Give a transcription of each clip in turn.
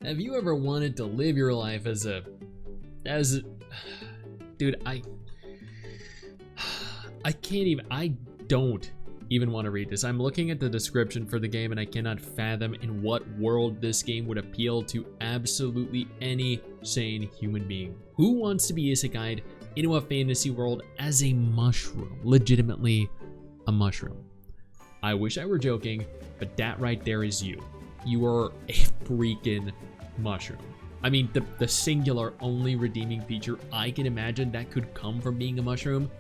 Have you ever wanted to live your life dude, I don't even want to read this. I'm looking at the description for the game and I cannot fathom in what world this game would appeal to absolutely any sane human being. Who wants to be isekai'd into a fantasy world as a mushroom? Legitimately a mushroom. I wish I were joking, but that right there is you. You are a freaking mushroom. I mean, the singular only redeeming feature I can imagine that could come from being a mushroom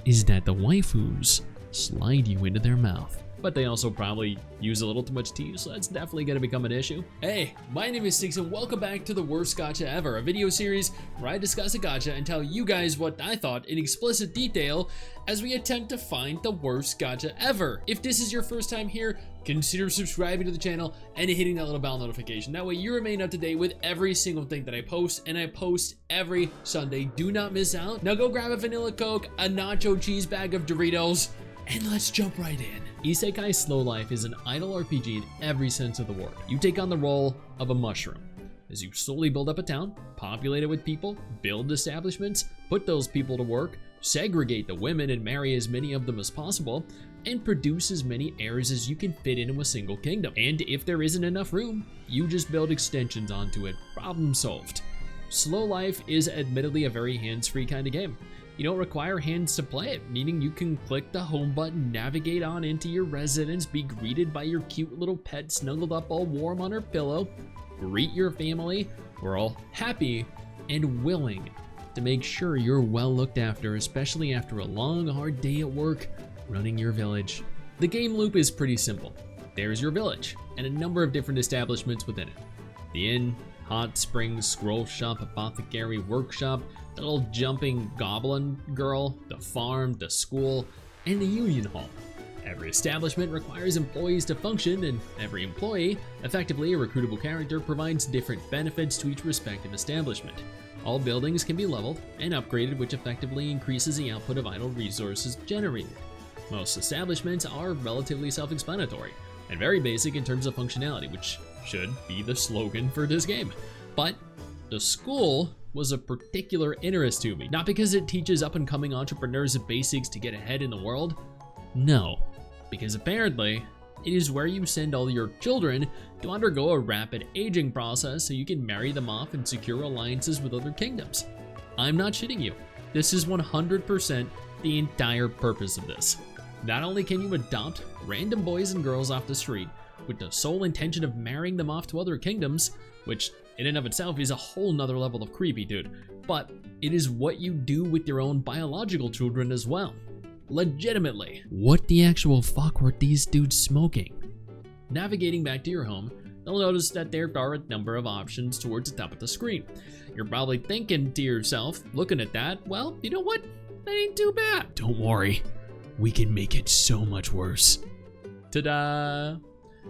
is that the waifus slide you into their mouth. But they also probably use a little too much tea, so that's definitely gonna become an issue. Hey, my name is Stix and welcome back to the worst gacha ever, a video series where I discuss a gacha and tell you guys what I thought in explicit detail as we attempt to find the worst gacha ever. If this is your first time here, consider subscribing to the channel and hitting that little bell notification. That way you remain up to date with every single thing that I post, and I post every Sunday. Do not miss out. Now go grab a vanilla Coke, a nacho cheese bag of Doritos, and let's jump right in. Isekai Slow Life is an idle RPG in every sense of the word. You take on the role of a mushroom as you slowly build up a town, populate it with people, build establishments, put those people to work, segregate the women and marry as many of them as possible, and produce as many heirs as you can fit into a single kingdom. And if there isn't enough room, you just build extensions onto it. Problem solved. Slow Life is admittedly a very hands-free kind of game. You don't require hands to play it, meaning you can click the home button, navigate on into your residence, be greeted by your cute little pet snuggled up all warm on her pillow, greet your family. We're all happy and willing to make sure you're well looked after, especially after a long, hard day at work running your village. The game loop is pretty simple. There's your village and a number of different establishments within it. The inn, hot springs, scroll shop, apothecary, workshop, the little jumping goblin girl, the farm, the school, and the union hall. Every establishment requires employees to function, and every employee, effectively a recruitable character, provides different benefits to each respective establishment. All buildings can be leveled and upgraded, which effectively increases the output of idle resources generated. Most establishments are relatively self-explanatory and very basic in terms of functionality, which should be the slogan for this game. But the school was of particular interest to me, not because it teaches up-and-coming entrepreneurs the basics to get ahead in the world. No, because apparently it is where you send all your children to undergo a rapid aging process so you can marry them off and secure alliances with other kingdoms. I'm not shitting you. This is 100% the entire purpose of this. Not only can you adopt random boys and girls off the street with the sole intention of marrying them off to other kingdoms, which in and of itself is a whole nother level of creepy, dude, but it is what you do with your own biological children as well. Legitimately. What the actual fuck were these dudes smoking? Navigating back to your home, you'll notice that there are a number of options towards the top of the screen. You're probably thinking to yourself, looking at that, well, you know what? That ain't too bad. Don't worry, we can make it so much worse. Ta-da!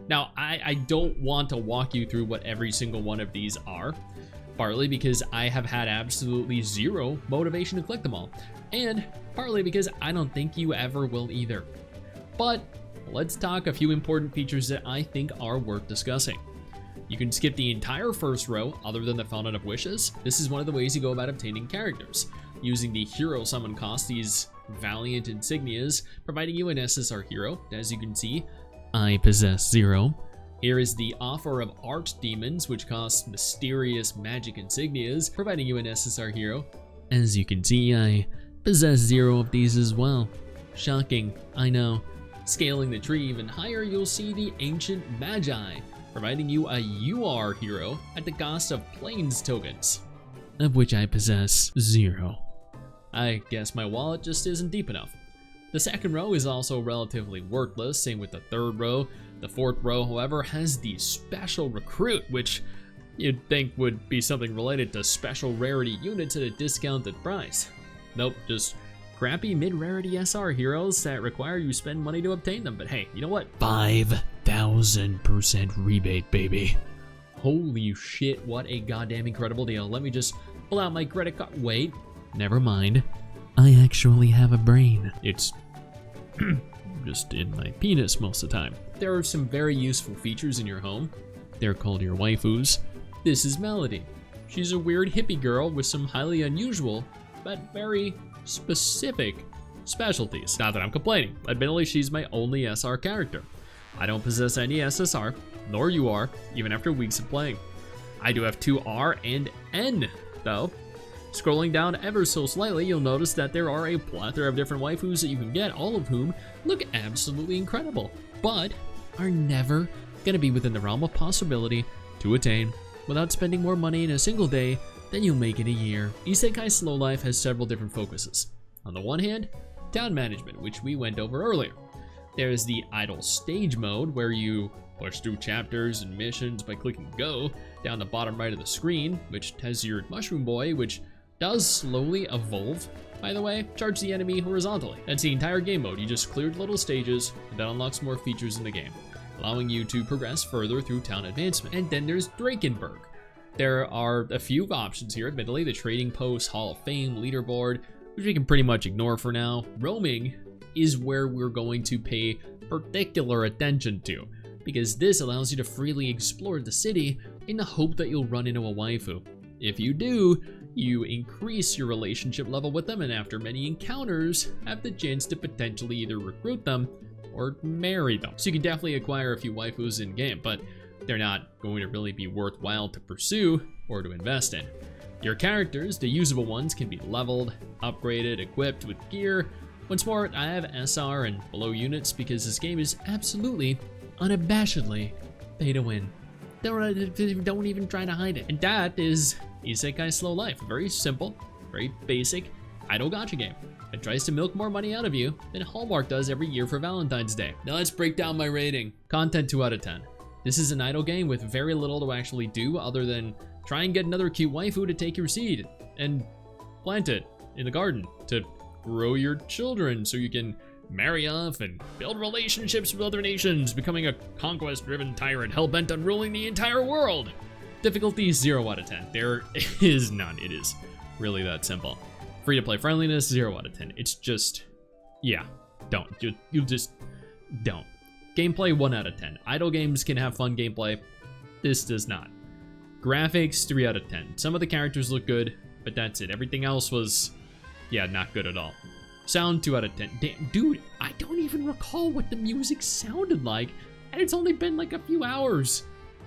Now, I don't want to walk you through what every single one of these are, partly because I have had absolutely zero motivation to click them all, and partly because I don't think you ever will either. But let's talk a few important features that I think are worth discussing. You can skip the entire first row other than the Fountain of Wishes. This is one of the ways you go about obtaining characters, using the hero summon cost, these valiant insignias, providing you an SSR hero. As you can see, I possess 0. Here is the offer of art demons, which cost mysterious magic insignias, providing you an SSR hero. As you can see, I possess 0 of these as well. Shocking, I know. Scaling the tree even higher, you'll see the Ancient Magi, providing you a UR hero at the cost of Plains tokens, of which I possess 0. I guess my wallet just isn't deep enough. The second row is also relatively worthless, same with the third row. The fourth row, however, has the Special Recruit, which you'd think would be something related to special rarity units at a discounted price. Nope, just crappy mid-rarity SR heroes that require you spend money to obtain them, but hey, you know what? 5,000% rebate, baby. Holy shit, what a goddamn incredible deal. Let me just pull out my credit card. Wait, never mind. I actually have a brain. It's just in my penis most of the time. There are some very useful features in your home. They're called your waifus. This is Melody. She's a weird hippie girl with some highly unusual, but very specific specialties. Not that I'm complaining. Admittedly, she's my only SR character. I don't possess any SSR, nor UR, even after weeks of playing. I do have 2 R and N, though. Scrolling down ever so slightly, you'll notice that there are a plethora of different waifus that you can get, all of whom look absolutely incredible, but are never gonna be within the realm of possibility to attain without spending more money in a single day than you'll make in a year. Isekai Slow Life has several different focuses. On the one hand, town management, which we went over earlier. There's the idle stage mode, where you push through chapters and missions by clicking go down the bottom right of the screen, which has your mushroom boy, which does slowly evolve, by the way. Charge the enemy horizontally. That's the entire game mode. You just cleared little stages, and that unlocks more features in the game, allowing you to progress further through town advancement. And then there's Drakenberg. There are a few options here, admittedly. The Trading Post, Hall of Fame, Leaderboard, which we can pretty much ignore for now. Roaming is where we're going to pay particular attention to, because this allows you to freely explore the city in the hope that you'll run into a waifu. If you do, you increase your relationship level with them, and after many encounters, have the chance to potentially either recruit them or marry them. So you can definitely acquire a few waifus in game, but they're not going to really be worthwhile to pursue or to invest in. Your characters, the usable ones, can be leveled, upgraded, equipped with gear. Once more, I have SR and below units because this game is absolutely, unabashedly pay to win. Don't even try to hide it. And that is Isekai Slow Life. A very simple, very basic idle gacha game that tries to milk more money out of you than Hallmark does every year for Valentine's Day. Now let's break down my rating. Content 2 out of 10. This is an idle game with very little to actually do other than try and get another cute waifu to take your seed and plant it in the garden to grow your children so you can marry off and build relationships with other nations, becoming a conquest-driven tyrant hell-bent on ruling the entire world. Difficulty 0 out of 10. There is none. It is really that simple. Free-to-play friendliness 0 out of 10. It's just, yeah, don't. You just don't. Gameplay 1 out of 10. Idle games can have fun gameplay. This does not. Graphics 3 out of 10. Some of the characters look good, but that's it. Everything else was, yeah, not good at all. Sound 2 out of 10. Damn, dude, I don't even recall what the music sounded like, and it's only been like a few hours.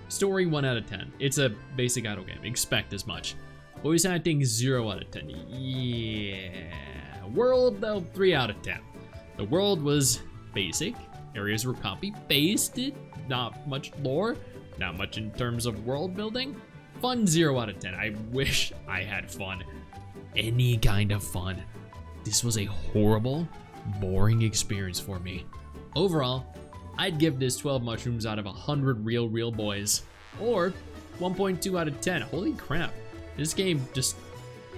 Story 1 out of 10. It's a basic idle game. Expect as much. Voice acting 0 out of 10. Yeah. World, though, 3 out of 10. The world was basic. Areas were copy-pasted. Not much lore. Not much in terms of world building. Fun 0 out of 10. I wish I had fun. Any kind of fun. This was a horrible, boring experience for me. Overall, I'd give this 12 mushrooms out of 100 real boys, or 1.2 out of 10. Holy crap. This game just,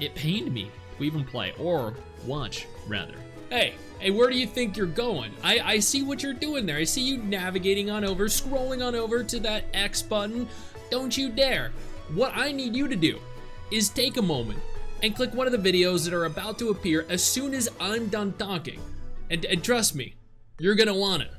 it pained me to even play, or watch, rather. Hey, where do you think you're going? I see what you're doing there. I see you navigating on over, scrolling on over to that X button. Don't you dare. What I need you to do is take a moment and click one of the videos that are about to appear as soon as I'm done talking. And trust me, you're gonna want it.